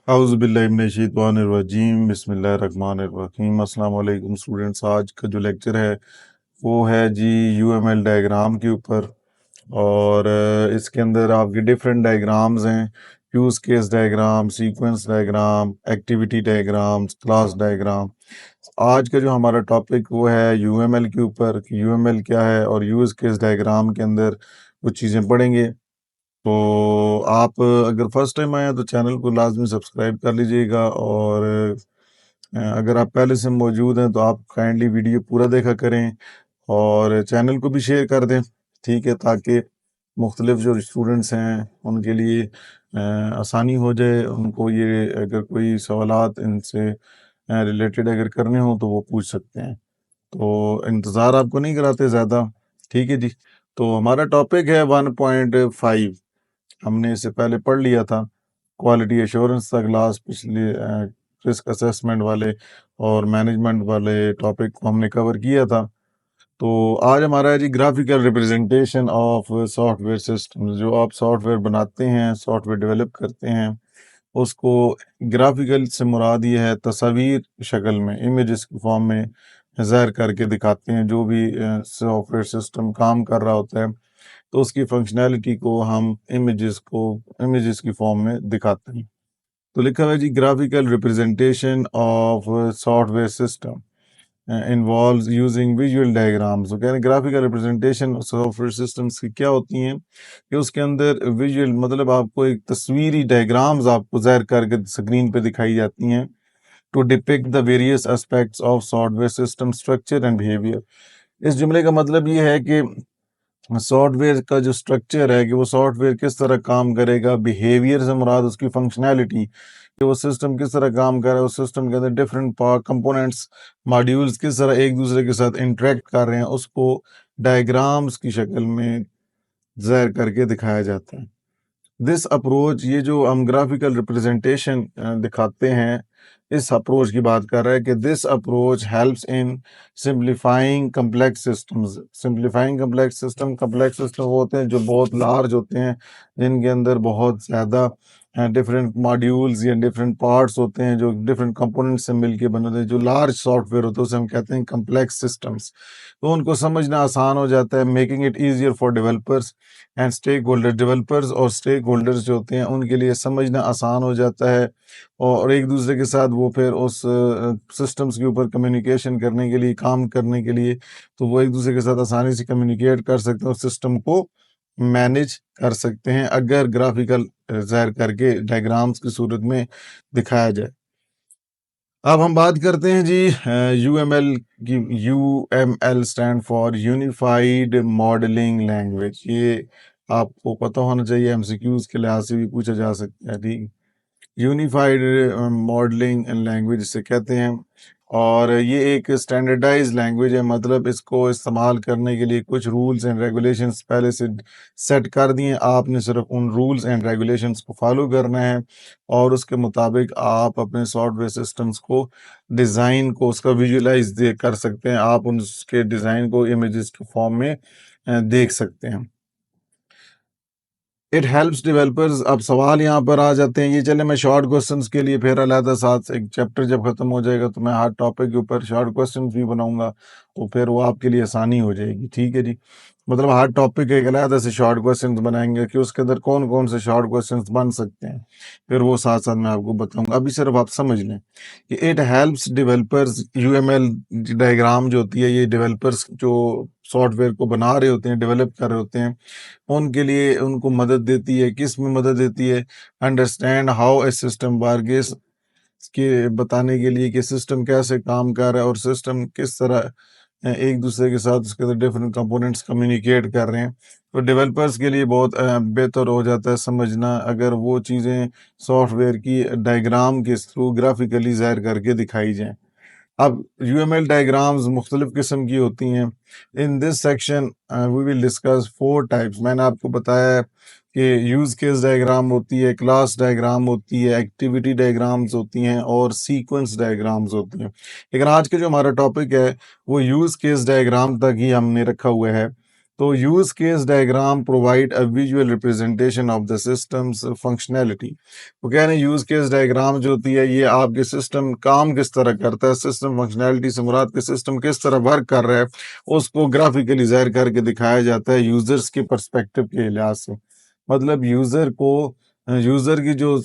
औज़ुबिल्लाहिमिनश्शैतानिर्रजीम बिस्मिल्लाहिर्रहमानिर्रहीम। अस्सलाम वालेकुम स्टूडेंट्स। आज का जो लेक्चर है वो है जी यूएमएल डायग्राम के ऊपर। और इसके अंदर आपके डिफरेंट डायग्राम्स हैं। Use case diagram, sequence diagram, activity diagram, class diagram. आज का जो हमारा टॉपिक वो है यूएमएल के ऊपर कि यूएमएल क्या है, और यूज़ केस डायग्राम के अंदर कुछ चीज़ें पढ़ेंगे। तो आप अगर फर्स्ट टाइम आए हैं तो चैनल को लाजमी सब्सक्राइब कर लीजिएगा, और अगर आप पहले से मौजूद हैं तो आप काइंडली वीडियो पूरा देखा करें और चैनल को भी शेयर कर दें, ठीक है, ताकि मुख्तलिफ जो स्टूडेंट्स हैं उनके लिए आसानी हो जाए। उनको ये अगर कोई सवालात इनसे रिलेटेड अगर करने हो तो वो पूछ सकते हैं। तो इंतज़ार आपको नहीं कराते ज़्यादा, ठीक है जी। तो हमारा टॉपिक है 1.5। हमने इससे पहले पढ़ लिया था। क्वालिटी एश्योरेंस का क्लास पिछले रिस्क असेसमेंट वाले और मैनेजमेंट वाले टॉपिक को हमने कवर किया था। तो आज हमारा है जी graphical representation of software system. जो आप सॉफ्टवेयर बनाते हैं, सॉफ्टवेयर डेवलप करते हैं, उसको ग्राफिकल से मुराद ये है तस्वीर शक्ल में, इमेजेस की फॉर्म में ज़ाहिर करके दिखाते हैं। जो भी सॉफ्टवेयर सिस्टम काम कर रहा होता है तो उसकी फंक्शनैलिटी को हम इमेजेस की फॉर्म में दिखाते हैं। तो लिखा हुआ है जी graphical representation of software system involves using visual diagrams. तो कह रहे हैं ग्राफिकल रिप्रेजेंटेशन सॉफ्टवेयर सिस्टम्स की क्या होती हैं कि उसके अंदर विजुअल मतलब आपको एक तस्वीरी डायग्राम्स आपको ज़ाहिर करके स्क्रीन पे दिखाई जाती हैं to depict the various aspects of software system structure and behaviour. इस जुमले का मतलब ये है कि सॉफ्टवेयर का जो स्ट्रक्चर है कि वो सॉफ्टवेयर किस तरह काम करेगा, बिहेवियर से मुराद उसकी फंक्शनैलिटी कि वो सिस्टम किस तरह काम कर रहा है, उस सिस्टम के अंदर डिफरेंट पार्ट कंपोनेंट्स मॉड्यूल्स किस तरह एक दूसरे के साथ इंटरेक्ट कर रहे हैं, उसको डायग्राम्स की शक्ल में ज़ाहिर करके दिखाया जाता है। दिस अप्रोच, ये जो हम ग्राफिकल रिप्रेजेंटेशन दिखाते हैं, इस अप्रोच की बात कर रहा है कि this approach helps in simplifying complex systems. Simplifying complex system वो होते हैं जो बहुत लार्ज होते हैं, जिनके अंदर बहुत ज़्यादा डिफरेंट मॉड्यूल्स या डिफरेंट पार्ट्स होते हैं जो डिफरेंट कंपोनेंट्स से मिलके बने होते हैं। जो लार्ज सॉफ्टवेयर होते हैं उसे हम कहते हैं कम्प्लेक्स सिस्टम्स। तो उनको समझना आसान हो जाता है, making it easier for developers and stakeholder. Developers और स्टेक होल्डर्स जो होते हैं उनके लिए समझना आसान हो जाता है, और एक दूसरे के साथ वो फिर उस सिस्टम्स के ऊपर कम्युनिकेशन करने के लिए, काम करने के लिए, तो वो एक दूसरे के साथ आसानी से कम्युनिकेट कर सकते हैं और सिस्टम को मैनेज कर सकते हैं अगर ग्राफिकल ज़ाहिर करके डायग्राम्स की सूरत में दिखाया जाए। अब हम बात करते हैं जी यूएमएल की। UML stand for unified modelling language. ये आपको पता होना चाहिए, एमसीक्यूज के लिहाज से भी पूछा जा सकता है, ठीक। यूनिफाइड मॉडलिंग लैंग्वेज इसे कहते हैं, और ये एक स्टैंडर्डाइज लैंग्वेज है। मतलब इसको इस्तेमाल करने के लिए कुछ रूल्स एंड रेगुलेशंस पहले से सेट कर दिए, आपने सिर्फ उन रूल्स एंड रेगुलेशंस को फॉलो करना है, और उसके मुताबिक आप अपने सॉफ्टवेयर सिस्टम्स को डिज़ाइन को उसका विजुअलाइज कर सकते हैं। आप उसके डिज़ाइन को इमेजेस के फॉर्म में देख सकते हैं। It helps developers. अब सवाल यहाँ पर आ जाते हैं, ये चले मैं शॉर्ट क्वेश्चंस के लिए फिर अलहदा साथ एक चैप्टर जब खत्म हो जाएगा तो मैं हर टॉपिक के ऊपर शॉर्ट क्वेश्चंस भी बनाऊंगा, तो फिर वो आपके लिए आसानी हो जाएगी, ठीक है जी। मतलब हर टॉपिक एक अलहदा से शॉर्ट क्वेश्चंस बनाएंगे कि उसके अंदर कौन कौन से शॉर्ट क्वेश्चंस बन सकते हैं, फिर वो साथ साथ मैं आपको बताऊंगा। अभी सिर्फ आप समझ लें कि it helps developers. UML diagram जो होती है ये डेवलपर्स जो सॉफ्टवेयर को बना रहे होते हैं, डेवलप कर रहे होते हैं, उनके लिए उनको मदद देती है। किस में मदद देती है? Understand how a system works, के बताने के लिए कि सिस्टम कैसे काम कर रहा है और सिस्टम किस तरह एक दूसरे के साथ उसके अंदर डिफरेंट कंपोनेंट्स कम्युनिकेट कर रहे हैं। तो डेवलपर्स के लिए बहुत बेहतर हो जाता है समझना अगर वो चीज़ें सॉफ्टवेयर की डायग्राम के थ्रू ग्राफिकली ज़ाहिर करके दिखाई जाएँ। अब यूएमएल डायग्राम्स मुख्तलिफ किस्म की होती हैं। In this section we will discuss 4 types. मैंने आपको बताया है कि यूज़ केस डायग्राम होती है, क्लास डायग्राम होती है, एक्टिविटी डायग्राम्स होती हैं और सीक्वेंस डायग्राम्स होती हैं। लेकिन आज का जो हमारा टॉपिक है वो यूज़ केस डायग्राम तक ही हमने रखा हुआ है। तो use case diagram provide a visual representation of the systems functionality. वो कह रहे हैं यूज केस डायग्राम जो होती है ये आपके सिस्टम काम किस तरह करता है, सिस्टम फंक्शनैलिटी से मुराद के सिस्टम किस तरह वर्क कर रहा है उसको ग्राफिकली ज़ाहिर करके दिखाया जाता है यूजर्स के पर्सपेक्टिव के लिहाज से। मतलब यूज़र की जो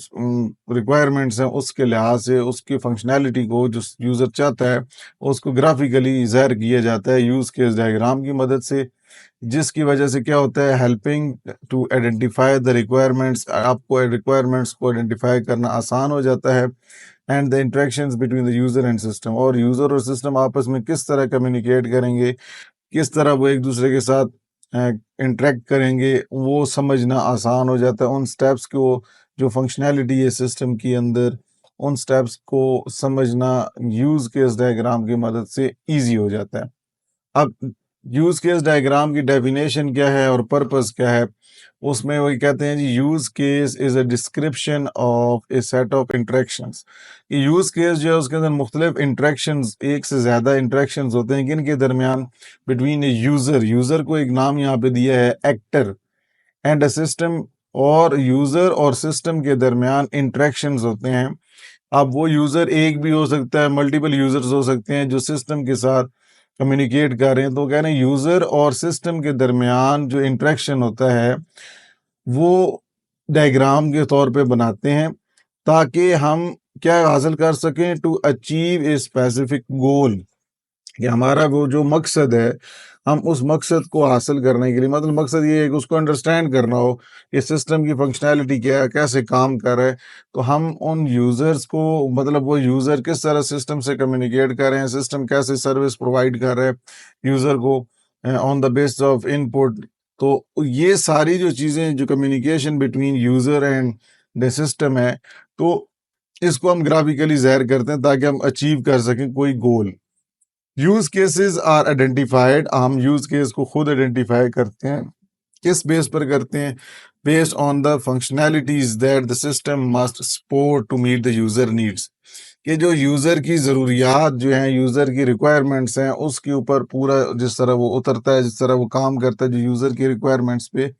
रिक्वायरमेंट्स हैं उसके लिहाज से उसकी फंक्शनैलिटी को जो यूज़र चाहता है उसको ग्राफिकली ज़ाहिर किया जाता है यूज़ केस डायग्राम की मदद से, जिसकी वजह से क्या होता है, helping to identify the requirements, आपको रिक्वायरमेंट्स को आइडेंटिफाई करना आसान हो जाता है। And the interactions between the user and system, और यूज़र और सिस्टम आपस में किस तरह कम्युनिकेट करेंगे, किस तरह वो एक दूसरे के साथ इंटरेक्ट करेंगे, वो समझना आसान हो जाता है। उन स्टेप्स को, जो फंक्शनैलिटी है सिस्टम के अंदर, उन स्टेप्स को समझना यूज़ केस डायग्राम की मदद से ईजी हो जाता है। अब यूज़ केस डायग्राम की डेफिनेशन क्या है और पर्पस क्या है, उसमें वही कहते हैं जी, use case is a description of a set of interactions. ये यूज़ केस जो है उसके अंदर मुख्तलिफ इंटरेक्शंस, एक से ज़्यादा इंटरेक्शंस होते हैं किन के दरमियान, बिटवीन ए यूज़र को एक नाम यहाँ पे दिया है एक्टर, एंड अ सिस्टम, और यूज़र और सिस्टम के दरमियान इंटरेक्शंस होते हैं। अब वो यूज़र एक भी हो सकता है, मल्टीपल यूज़र्स हो सकते हैं जो सिस्टम के साथ कम्युनिकेट कर रहे हैं। तो कह रहे हैं यूज़र और सिस्टम के दरमियान जो इंटरेक्शन होता है वो डायग्राम के तौर पे बनाते हैं ताकि हम क्या हासिल कर सकें, to achieve a specific goal, कि हमारा वो जो मकसद है हम उस मकसद को हासिल करने के लिए, मतलब मकसद ये है कि उसको अंडरस्टैंड करना हो कि सिस्टम की फंक्शनैलिटी क्या है, कैसे काम कर रहा है। तो हम उन यूज़र्स को, मतलब वो यूज़र किस तरह सिस्टम से कम्युनिकेट कर रहे हैं, सिस्टम कैसे सर्विस प्रोवाइड कर रहा है यूज़र को on the basis of input. तो ये सारी जो चीज़ें, जो communication between user and the system है, तो इसको हम ग्राफिकली ज़ाहिर करते हैं ताकि हम अचीव कर सकें कोई गोल। यूज केसेस आर आइडेंटिफाइड, हम यूज केस को खुद आइडेंटिफाई करते हैं। किस बेस पर करते हैं? Based on the functionalities that the system must support to meet the user needs, कि जो यूज़र की ज़रूरियात जो हैं, यूज़र की रिक्वायरमेंट्स हैं, उसके ऊपर पूरा जिस तरह वो उतरता है, जिस तरह वो काम करता है जो यूज़र की रिक्वायरमेंट्स पे,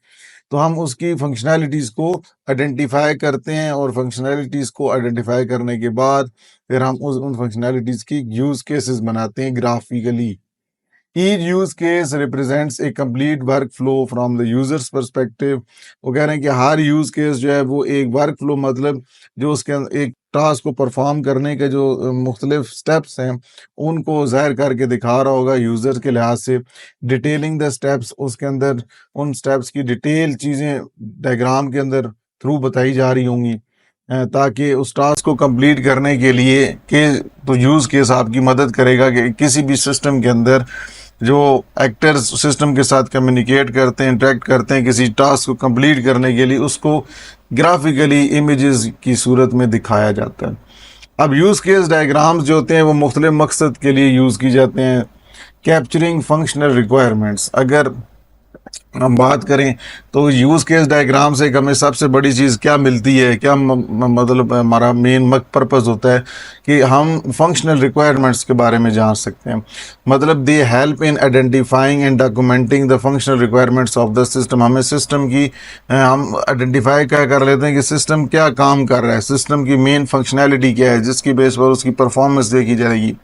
तो हम उसकी फंक्शनैलिटीज़ को आइडेंटिफाई करते हैं, और फंक्शनैलिटीज़ को आइडेंटिफाई करने के बाद फिर हम उन फंक्शनैलिटीज़ की यूज़ केसेस बनाते हैं graphically. Each use case represents A complete work flow from the users perspective. वो कह रहे हैं कि हर यूज केस जो है वो एक वर्क फ्लो, मतलब जो उसके एक टास्क को परफॉर्म करने के जो मुख्तलिफ स्टेप्स हैं उनको ज़ाहिर करके दिखा रहा होगा यूज़र के लिहाज से। डिटेलिंग द स्टेप्स, उसके अंदर उन स्टेप्स की डिटेल चीज़ें डायग्राम के अंदर थ्रू बताई जा रही होंगी, ताकि उस टास्क को कंप्लीट करने के लिए के, तो यूज़ केस आपकी मदद करेगा कि किसी भी सिस्टम के अंदर जो एक्टर्स सिस्टम के साथ कम्युनिकेट करते हैं, इंटरेक्ट करते हैं किसी टास्क को कंप्लीट करने के लिए, उसको ग्राफिकली इमेजेस की सूरत में दिखाया जाता है। अब यूज़ केस डायग्राम्स जो होते हैं वो मुख्तलिफ मकसद के लिए यूज़ की जाते हैं। कैप्चरिंग फंक्शनल रिक्वायरमेंट्स, अगर हम बात करें तो यूज़ केस डायग्राम से हमें सबसे बड़ी चीज़ क्या मिलती है, क्या मतलब हमारा मेन पर्पस होता है कि हम फंक्शनल रिक्वायरमेंट्स के बारे में जान सकते हैं। मतलब they help in identifying and documenting the functional requirements of the system. हमें सिस्टम की हम आइडेंटिफाई क्या कर लेते हैं कि सिस्टम क्या काम कर रहा है, सिस्टम की मेन फंक्शनैलिटी क्या है, जिसकी बेस पर उसकी परफॉर्मेंस देखी जाएगी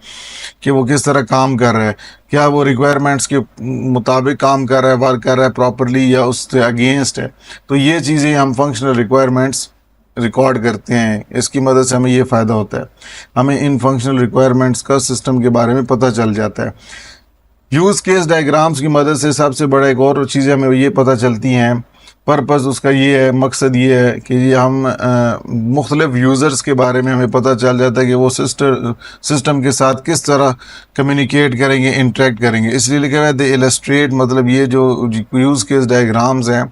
कि वो किस तरह काम कर रहा है, क्या वो रिक्वायरमेंट्स के मुताबिक काम कर रहा है, वर्क कर रहा है प्रॉपरली, या उससे अगेंस्ट है। तो ये चीज़ें हम फंक्शनल रिक्वायरमेंट्स रिकॉर्ड करते हैं, इसकी मदद से हमें ये फ़ायदा होता है, हमें इन फंक्शनल रिक्वायरमेंट्स का सिस्टम के बारे में पता चल जाता है। यूज़ केस डायग्राम्स की मदद से सबसे बड़ा एक और चीज़ें हमें ये पता चलती हैं, पर्पस उसका ये है, मकसद ये है कि ये हम मुख्तलिफ यूज़र्स के बारे में हमें पता चल जाता है कि वो सिस्टम के साथ किस तरह कम्युनिकेट करेंगे, इंटरेक्ट करेंगे। इसलिए लिखा हुआ है द इलस्ट्रेट, मतलब ये जो यूज़ केस डायग्राम्स हैं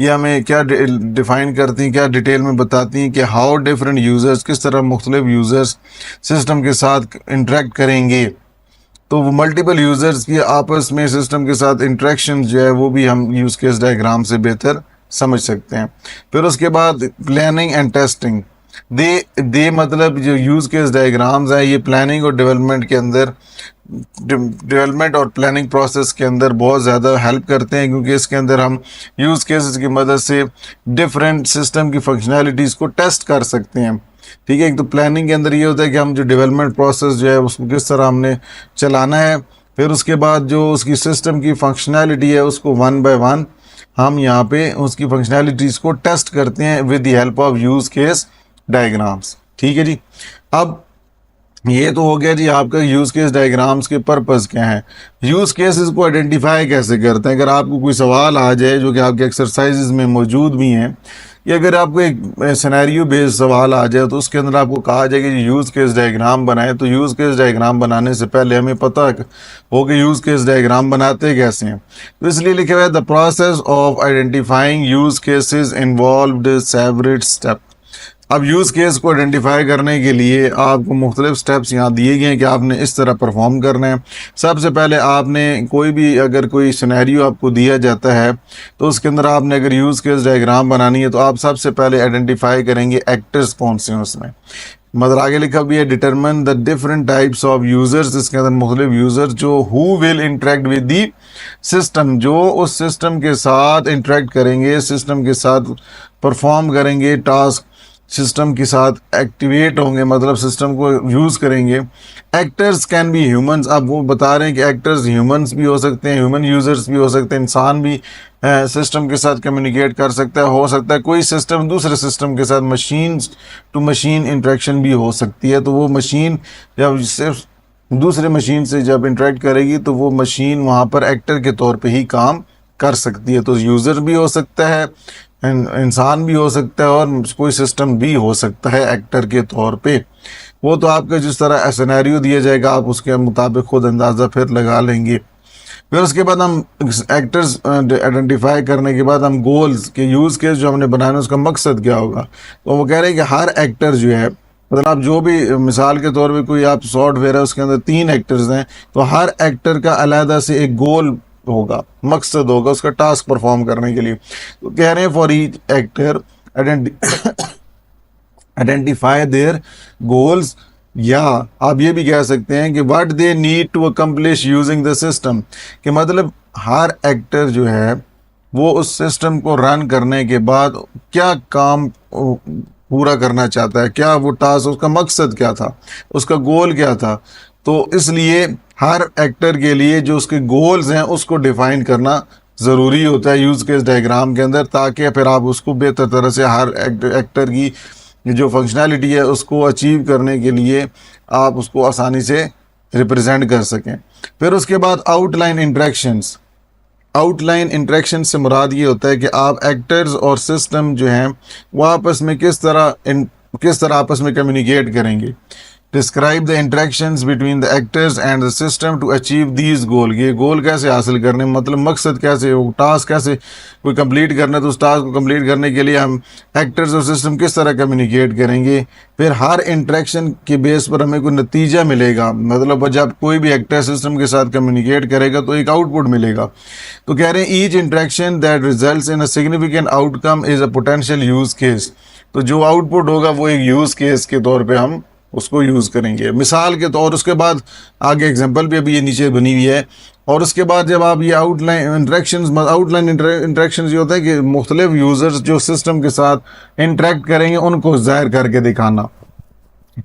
ये हमें क्या डिफ़ाइन करती हैं, क्या डिटेल में बताती हैं कि हाउ डिफरेंट यूज़र्स, किस तरह मुख्तलिफ यूज़र्स सिस्टम के साथ इंटरेक्ट करेंगे। तो वो मल्टीपल यूज़र्स की आपस में सिस्टम के साथ इंटरेक्शन जो है वो भी हम यूज़ केस डायग्राम से बेहतर समझ सकते हैं। फिर उसके बाद प्लानिंग एंड टेस्टिंग, दे मतलब जो यूज़ केस डायग्राम्स हैं ये प्लानिंग और डेवलपमेंट के अंदर डेवलपमेंट और प्लानिंग प्रोसेस के अंदर बहुत ज़्यादा हेल्प करते हैं, क्योंकि इसके अंदर हम यूज़ केसेस की मदद से डिफरेंट सिस्टम की फंक्शनैलिटीज़ को टेस्ट कर सकते हैं। ठीक है, एक तो प्लानिंग के अंदर ये होता है कि हम जो डेवलपमेंट प्रोसेस जो है उसको किस तरह हमने चलाना है, फिर उसके बाद जो उसकी सिस्टम की फंक्शनैलिटी है उसको वन बाय वन हम यहाँ पे उसकी फंक्शनैलिटीज़ को टेस्ट करते हैं with the help of use case diagrams. ठीक है जी। अब ये तो हो गया जी आपका यूज़ केस डायग्राम्स के पर्पस क्या है। यूज़ केसेस को आइडेंटिफाई कैसे करते हैं। अगर आपको कोई सवाल आ जाए जो कि आपके एक्सरसाइजेज में मौजूद भी हैं, या अगर आपको एक सिनेरियो बेस्ड सवाल आ जाए तो उसके अंदर आपको कहा जाए कि यूज़ केस डायग्राम बनाए, तो यूज़ केस डायग्राम बनाने से पहले हमें पता हो कि यूज़ केस डायग्राम बनाते कैसे हैं। तो इसलिए लिखा हुआ है the process of identifying use cases involved several step. अब यूज़ केस को आइडेंटिफाई करने के लिए आपको मुख्तलिफ स्टेप्स यहाँ दिए गए हैं कि आपने इस तरह परफॉर्म करना है। सबसे पहले आपने कोई भी अगर कोई सिनेरियो आपको दिया जाता है तो उसके अंदर आपने अगर यूज़ केस डायग्राम बनानी है तो आप सबसे पहले आइडेंटिफाई करेंगे एक्टर्स कौन से हैं उसमें। मतलब आगे लिखा भी है determine the different types of users. इसके अंदर मुख्तलिफ यूज़र जो who will interact with the system, जो उस सिस्टम के साथ इंटरेक्ट करेंगे, सिस्टम के साथ परफॉर्म करेंगे, टास्क सिस्टम के साथ एक्टिवेट होंगे, मतलब सिस्टम को यूज़ करेंगे। Actors can be humans. अब वो बता रहे हैं कि एक्टर्स ह्यूमंस भी हो सकते हैं, ह्यूमन यूज़र्स भी हो सकते हैं, इंसान भी सिस्टम के साथ कम्युनिकेट कर सकता है। हो सकता है कोई सिस्टम दूसरे सिस्टम के साथ मशीन टू मशीन इंटरेक्शन भी हो सकती है। तो वो मशीन जब सिर्फ दूसरे मशीन से जब इंटरेक्ट करेगी तो वो मशीन वहाँ पर एक्टर के तौर पे ही काम कर सकती है। तो यूज़र भी हो सकता है, इंसान भी हो सकता है, और कोई सिस्टम भी हो सकता है एक्टर के तौर पे। वो तो आपका जिस तरह सिनेरियो दिया जाएगा आप उसके मुताबिक खुद अंदाज़ा फिर लगा लेंगे। फिर उसके बाद हम एक्टर्स आइडेंटिफाई करने के बाद हम गोल्स के यूज़ केस जो हमने बनाना उसका मकसद क्या होगा। तो वो कह रहे हैं कि हर एक्टर जो है, मतलब आप जो भी मिसाल के तौर पे कोई आप सॉफ्टवेयर है उसके अंदर 3 एक्टर्स हैं, तो हर एक्टर का अलहदा से एक गोल होगा, मकसद होगा उसका टास्क परफॉर्म करने के लिए। तो कह रहे हैं for each actor identify their goals, या आप ये भी कह सकते हैं कि what they need to accomplish using the system. कि मतलब हर एक्टर जो है वो उस सिस्टम को रन करने के बाद क्या काम पूरा करना चाहता है, क्या वो टास्क, उसका मकसद क्या था, उसका गोल क्या था। तो इसलिए हर एक्टर के लिए जो उसके गोल्स हैं उसको डिफाइन करना ज़रूरी होता है यूज़ केस डायग्राम के अंदर, ताकि फिर आप उसको बेहतर तरह से हर एक्टर की जो फंक्शनैलिटी है उसको अचीव करने के लिए आप उसको आसानी से रिप्रेजेंट कर सकें। फिर उसके बाद आउटलाइन इंटरेक्शंस। आउटलाइन इंटरेक्शन से मुराद ये होता है कि आप एक्टर्स और सिस्टम जो हैं वो आपस में किस तरह आपस में कम्युनिकेट करेंगे। Describe the interactions between the actors and the system to achieve these goal. ये गोल कैसे हासिल करने, मतलब मकसद कैसे, वो टास्क कैसे कोई कंप्लीट करना है, तो उस टास्क को कंप्लीट करने के लिए हम एक्टर्स और सिस्टम किस तरह कम्युनिकेट करेंगे। फिर हर इंटरेक्शन के बेस पर हमें कोई नतीजा मिलेगा, मतलब जब कोई भी एक्टर सिस्टम के साथ कम्युनिकेट करेगा तो एक आउटपुट मिलेगा। तो कह रहे हैं each interaction that results in a significant outcome is a potential use case. तो जो आउटपुट होगा वो एक यूज़ केस के तौर पर हम उसको यूज़ करेंगे मिसाल के तौर। उसके बाद आगे एग्जांपल भी अभी ये नीचे बनी हुई है। और उसके बाद जब आप ये आउटलाइन इंटरेक्शंस ये होता है कि मुख्तलिफ यूज़र्स जो सिस्टम के साथ इंटरेक्ट करेंगे उनको ज़ाहिर करके दिखाना।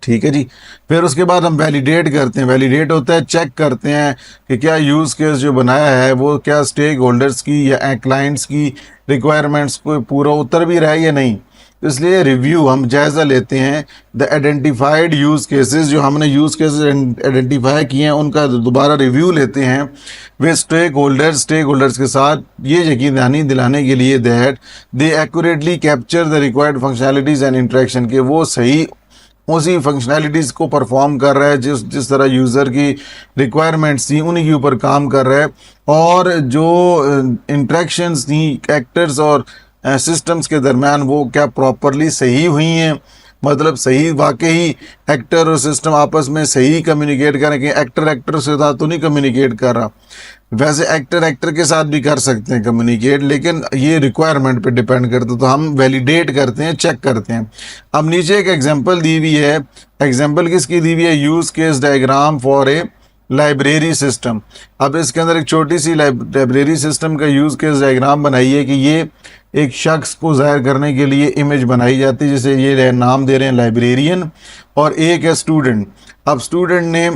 ठीक है जी। फिर उसके बाद हम वैलिडेट करते हैं। वैलिडेट होता है चेक करते हैं कि क्या यूज़ केस जो बनाया है वो क्या स्टेक होल्डर्स की या क्लाइंट्स की रिक्वायरमेंट्स को पूरा उतर भी रहा है या नहीं। इसलिए रिव्यू हम जायज़ा लेते हैं द आइडेंटिफाइड यूज़ केसेस, जो हमने यूज़ केसेस आइडेंटिफाई किए हैं उनका दोबारा रिव्यू लेते हैं वे स्टेक होल्डर्स के साथ, ये यकीन दिलाने के लिए that they accurately capture the required functionalities and interaction के वो सही उसी फंक्शनैलिटीज़ को परफॉर्म कर रहा है जिस तरह यूज़र की रिक्वायरमेंट्स थी उन्हीं के ऊपर काम कर रहा है। और जो इंटरेक्शंस थी एक्टर्स और सिस्टम्स के दरमियान वो क्या प्रॉपरली सही हुई हैं, मतलब सही वाकई एक्टर और सिस्टम आपस में सही कम्युनिकेट कर रहे हैं। एक्टर से साथ तो नहीं कम्युनिकेट कर रहा, वैसे एक्टर के साथ भी कर सकते हैं कम्युनिकेट, लेकिन ये रिक्वायरमेंट पे डिपेंड करता है। तो हम वैलिडेट करते हैं, चेक करते हैं। अब नीचे एक एग्जांपल दी हुई है। एग्जांपल किसकी दी हुई है, use case diagram for a library system. अब इसके अंदर एक छोटी सी लाइब्रेरी सिस्टम का यूज़ केस डायग्राम बनाइए कि ये एक शख्स को ज़ाहिर करने के लिए इमेज बनाई जाती है, जैसे ये नाम दे रहे हैं लाइब्रेरियन और एक है स्टूडेंट। अब स्टूडेंट ने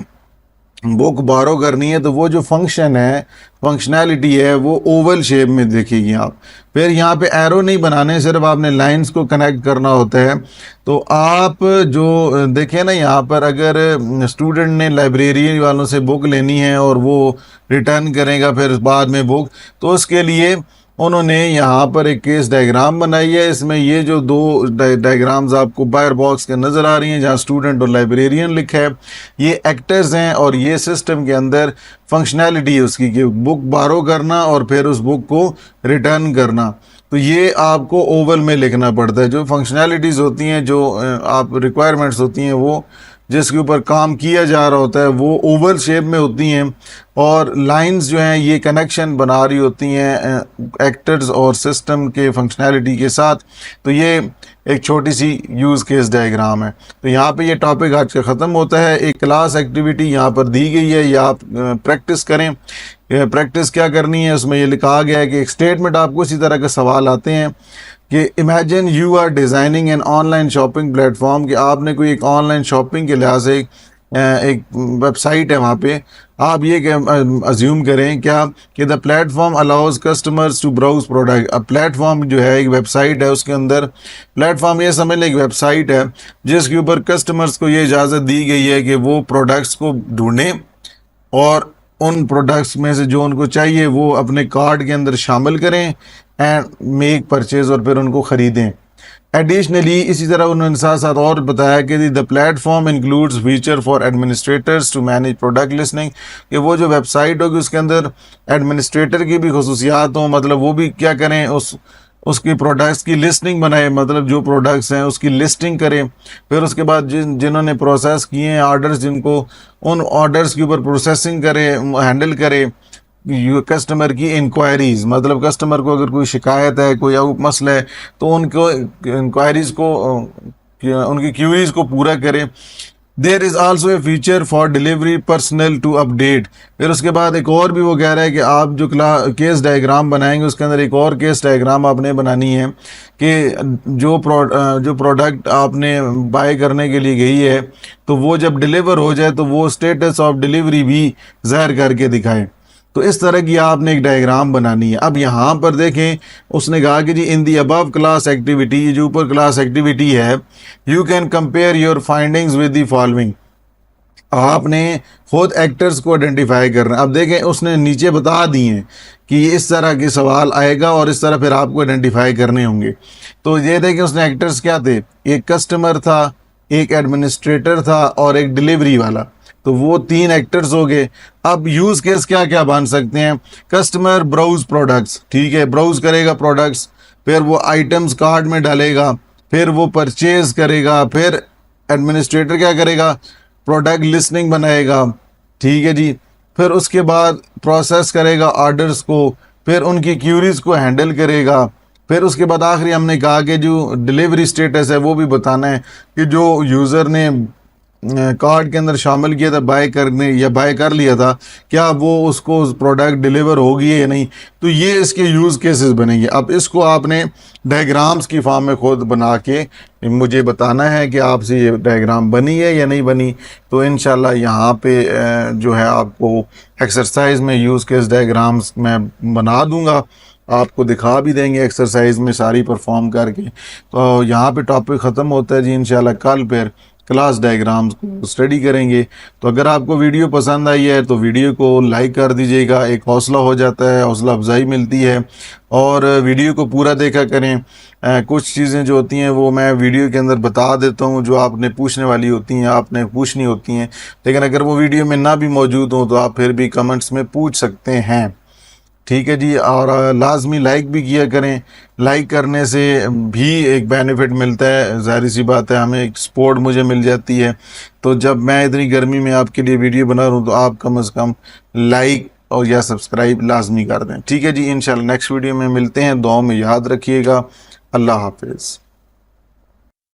बुक बारो करनी है तो वो जो फंक्शन है, फंक्शनैलिटी है, वो ओवल शेप में देखेगी आप। फिर यहाँ पे एरो नहीं बनाने, सिर्फ आपने लाइंस को कनेक्ट करना होता है। तो आप जो देखें ना यहाँ पर, अगर स्टूडेंट ने लाइब्रेरी वालों से बुक लेनी है और वो रिटर्न करेगा फिर बाद में बुक, तो उसके लिए उन्होंने यहाँ पर एक केस डायग्राम बनाई है। इसमें ये जो दो डायग्राम्स आपको बायर बॉक्स के नज़र आ रही हैं, जहाँ स्टूडेंट और लाइब्रेरियन लिखा है, ये एक्टर्स हैं और ये सिस्टम के अंदर फंक्शनैलिटी है उसकी कि बुक बारो करना और फिर उस बुक को रिटर्न करना। तो ये आपको ओवल में लिखना पड़ता है। जो फंक्शनैलिटीज़ होती हैं, जो आप रिक्वायरमेंट्स होती हैं, वो जिसके ऊपर काम किया जा रहा होता है, वो ओवल शेप में होती हैं और लाइंस जो हैं ये कनेक्शन बना रही होती हैं एक्टर्स और सिस्टम के फंक्शनैलिटी के साथ। तो ये एक छोटी सी यूज़ केस डायग्राम है। तो यहाँ पे ये टॉपिक आज का ख़त्म होता है। एक क्लास एक्टिविटी यहाँ पर दी गई है, या आप प्रैक्टिस करें। प्रैक्टिस क्या करनी है, उसमें ये लिखा गया है कि एक स्टेटमेंट आपको इसी तरह के सवाल आते हैं कि imagine you are designing an online shopping platform, कि आपने कोई एक ऑनलाइन शॉपिंग के लिहाज से एक वेबसाइट है, वहाँ पे आप ये अज्यूम करें क्या कि the platform allows customers to browse product. अब प्लेटफॉर्म जो है एक वेबसाइट है, उसके अंदर प्लेटफॉर्म ये समझ लें एक वेबसाइट है जिसके ऊपर कस्टमर्स को ये इजाज़त दी गई है कि वो प्रोडक्ट्स को ढूंढें और उन प्रोडक्ट्स में से जो उनको चाहिए वो अपने कार्ट के अंदर शामिल करें एंड मेक परचेज, और फिर उनको ख़रीदें। एडिशनली इसी तरह उन्होंने साथ साथ और बताया कि the platform includes feature for administrators to manage product listing, कि वो जो वेबसाइट होगी उसके अंदर एडमिनिस्ट्रेटर की भी खसूसियात हों, मतलब वो भी क्या करें, उसकी प्रोडक्ट्स की लिस्टिंग बनाए, मतलब जो प्रोडक्ट्स हैं उसकी लिस्टिंग करें। फिर उसके बाद जिन्होंने प्रोसेस किए हैं ऑर्डर्स, जिनको उन ऑर्डर्स के ऊपर प्रोसेसिंग करे, हैंडल करे कस्टमर की इंक्वायरीज़, मतलब कस्टमर को अगर कोई शिकायत है, कोई मसला है, तो उनको इंक्वायरीज़ को, उनकी क्यूरीज़ को पूरा करें। There is also a feature for delivery personnel to update. फिर उसके बाद एक और भी वो कह रहा है कि आप जो केस डायग्राम बनाएंगे उसके अंदर एक और केस डायग्राम आपने बनानी है कि जो प्रोडक्ट आपने बाय करने के लिए गई है, तो वो जब डिलीवर हो जाए तो वो स्टेटस ऑफ डिलीवरी भी ज़ाहिर करके दिखाए। तो इस तरह की आपने एक डायग्राम बनानी है। अब यहाँ पर देखें, उसने कहा कि जी इन दी अबव क्लास एक्टिविटी, ये जो ऊपर क्लास एक्टिविटी है, you can compare your findings with the following. आपने खुद एक्टर्स को आइडेंटिफाई करना है। अब देखें, उसने नीचे बता दिए कि इस तरह के सवाल आएगा और इस तरह फिर आपको आइडेंटिफाई करने होंगे। तो ये देखें, उसने एक्टर्स क्या थे, एक कस्टमर था, एक एडमिनिस्ट्रेटर था और एक डिलीवरी वाला। तो वो तीन एक्टर्स हो गए। अब यूज़ केस क्या क्या बन सकते हैं, कस्टमर ब्राउज प्रोडक्ट्स, ठीक है, ब्राउज करेगा प्रोडक्ट्स, फिर वो आइटम्स कार्ट में डालेगा, फिर वो परचेज करेगा, फिर एडमिनिस्ट्रेटर क्या करेगा, प्रोडक्ट लिस्टिंग बनाएगा, ठीक है जी, फिर उसके बाद प्रोसेस करेगा ऑर्डर्स को, फिर उनकी क्यूरीज़ को हैंडल करेगा, फिर उसके बाद आखिरी हमने कहा कि जो डिलीवरी स्टेटस है वो भी बताना है कि जो यूज़र ने कार्ड के अंदर शामिल किया था बाय करने या बाय कर लिया था, क्या वो उसको प्रोडक्ट डिलीवर होगी या नहीं। तो ये इसके यूज़ केसेस बनेंगे। अब इसको आपने डायग्राम्स की फॉर्म में खुद बना के मुझे बताना है कि आपसे ये डायग्राम बनी है या नहीं बनी। तो इंशाल्लाह यहाँ पे जो है आपको एक्सरसाइज में यूज़ केस डायग्राम्स मैं बना दूँगा, आपको दिखा भी देंगे एक्सरसाइज में सारी परफॉर्म करके। तो यहाँ पे टॉपिक ख़त्म होता है जी। इंशाल्लाह कल फिर क्लास डायग्राम्स को स्टडी करेंगे। तो अगर आपको वीडियो पसंद आई है तो वीडियो को लाइक कर दीजिएगा, एक हौसला हो जाता है, हौसला अफजाई मिलती है। और वीडियो को पूरा देखा करें। कुछ चीज़ें जो होती हैं वो मैं वीडियो के अंदर बता देता हूँ, जो आपने पूछने वाली होती हैं, आपने पूछनी होती हैं, लेकिन अगर वो वीडियो में ना भी मौजूद हो तो आप फिर भी कमेंट्स में पूछ सकते हैं, ठीक है जी। और लाजमी लाइक भी किया करें, लाइक करने से भी एक बेनिफिट मिलता है, ज़ाहिर सी बात है, हमें एक सपोर्ट मुझे मिल जाती है। तो जब मैं इतनी गर्मी में आपके लिए वीडियो बना रहा हूँ तो आप कम से कम लाइक और या सब्सक्राइब लाजमी कर दें, ठीक है जी। इंशाल्लाह नेक्स्ट वीडियो में मिलते हैं, दुआ में याद रखिएगा। अल्लाह हाफिज़।